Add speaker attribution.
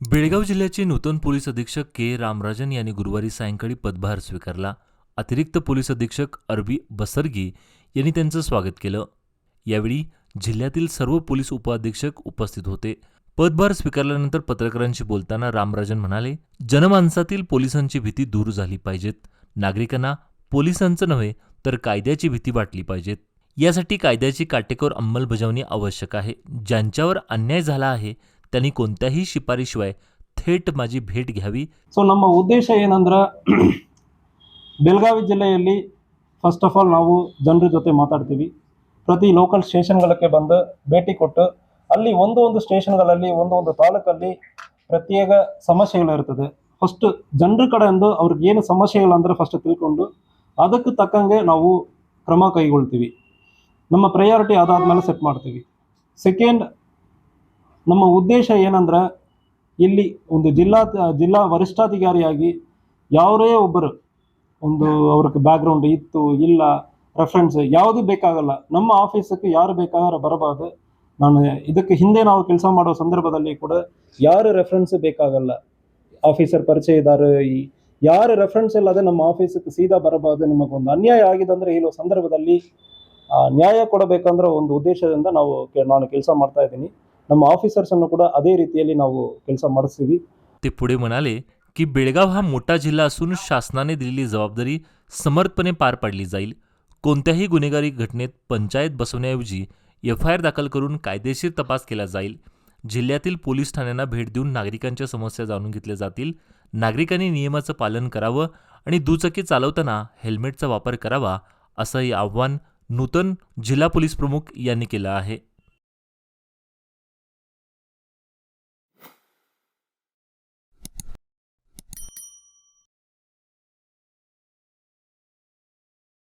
Speaker 1: बेळगाव जिल्ह्याचे नूतन पोलीस अधीक्षक के रामराजन यांनी गुरुवारी सायंकाळी पदभार स्वीकारला. अतिरिक्त पोलीस अधीक्षक अरबी बसरगी यांनी त्यांचं स्वागत केलं. यावेळी जिल्ह्यातील सर्व पोलीस उपअधीक्षक उपस्थित होते. पदभार स्वीकारल्यानंतर पत्रकारांशी बोलताना रामराजन म्हणाले, जनमानसातील पोलिसांची भीती दूर झाली पाहिजेत. नागरिकांना पोलिसांचं नव्हे तर कायद्याची भीती वाटली पाहिजेत. यासाठी कायद्याची काटेकोर अंमलबजावणी आवश्यक आहे. ज्यांच्यावर अन्याय झाला आहे त्यांनी कोणत्याही शिफारशीशिवाय थेट माझी भेट घ्यावी.
Speaker 2: ನಮ್ಮ ಉದ್ದೇಶ ಏನಂದ್ರೆ ಬೆಳಗಾವಿ ಜಿಲ್ಲೆಯಲ್ಲಿ ಫಸ್ಟ್ ಆಫ್ ಆಲ್ ನಾವು ಜನರ ಜೊತೆ ಮಾತಾಡ್ತೀವಿ. ಪ್ರತಿ ಲೋಕಲ್ ಸ್ಟೇಷನ್ಗಳಿಗೆ ಬಂದು ಭೇಟಿ ಕೊಟ್ಟು ಅಲ್ಲಿ ಒಂದು ಸ್ಟೇಷನ್ಗಳಲ್ಲಿ ಒಂದು ತಾಲೂಕಲ್ಲಿ ಪ್ರತ್ಯೇಕ ಸಮಸ್ಯೆಗಳಿರ್ತದೆ. ಫಸ್ಟ್ ಜನರ ಕಡೆಯಿಂದ ಅವ್ರಿಗೆ ಏನು ಸಮಸ್ಯೆಗಳಂದ್ರೆ ಫಸ್ಟ್ ತಿಳ್ಕೊಂಡು ಅದಕ್ಕೆ ತಕ್ಕಂಗೆ ನಾವು ಕ್ರಮ ಕೈಗೊಳ್ತೀವಿ. ನಮ್ಮ ಪ್ರಯಾರಿಟಿ ಅದಾದ್ಮೇಲೆ ಸೆಟ್ ಮಾಡ್ತೀವಿ. ಸೆಕೆಂಡ್, ನಮ್ಮ ಉದ್ದೇಶ ಏನಂದ್ರೆ ಇಲ್ಲಿ ಒಂದು ಜಿಲ್ಲಾ ವರಿಷ್ಠಾಧಿಕಾರಿಯಾಗಿ ಯಾರೇ ಒಬ್ಬರು ಒಂದು ಅವ್ರಿಗೆ ಬ್ಯಾಕ್ಗ್ರೌಂಡ್ ಇತ್ತು ಇಲ್ಲ ರೆಫರೆನ್ಸ್ ಯಾವುದು ಬೇಕಾಗಲ್ಲ. ನಮ್ಮ ಆಫೀಸಕ್ಕೆ ಯಾರು ಬೇಕಾದ್ರೆ ಬರಬಾರ್ದು. ನಾನು ಇದಕ್ಕೆ ಹಿಂದೆ ನಾವು ಕೆಲಸ ಮಾಡೋ ಸಂದರ್ಭದಲ್ಲಿ ಕೂಡ ಯಾರು ರೆಫರೆನ್ಸ್ ಬೇಕಾಗಲ್ಲ. ಆಫೀಸರ್ ಪರಿಚಯದಾರ ಯಾರು ರೆಫರೆನ್ಸ್ ಇಲ್ಲದೆ ನಮ್ಮ ಆಫೀಸಕ್ಕೆ ಸೀದಾ ಬರಬಾರ್ದು. ನಿಮಗೊಂದು ಅನ್ಯಾಯ ಆಗಿದೆ ಅಂದರೆ ಈ ಸಂದರ್ಭದಲ್ಲಿ ನ್ಯಾಯ ಕೊಡಬೇಕಂದ್ರೆ ಒಂದು ಉದ್ದೇಶದಿಂದ ನಾನು ಕೆಲಸ ಮಾಡ್ತಾ ಇದ್ದೀನಿ. ನಮ್ಮ ಆಫೀಸर्स ಅನ್ನು ಕೂಡ ಅದೇ ರೀತಿಯಲ್ಲಿ ನಾವು ಕೆಲಸ ಮಾಡಿಸ್ತೀವಿ.
Speaker 1: ते पुढे म्हणाले की बेळगाव हा मोठा जिल्हा असून शासनाने दिलेली जबाबदारी समर्थपणे पार पाडली जाईल. कोणत्याही गुन्हेगारी घटनेत पंचायत बसवण्याऐवजी एफआयआर दाखल करून कायदेशीर तपास केला जाईल. जिल्ह्यातील पोलीस ठाण्यांना भेट देऊन नागरिकांच्या समस्या जाणून घेतल्या जातील. नागरिकांनी नियमाचं पालन करावं आणि दुचाकी चालवताना हेल्मेटचा वापर करावा, असंही आव्हान नूतन जिल्हा पोलीस प्रमुख यांनी केलं आहे.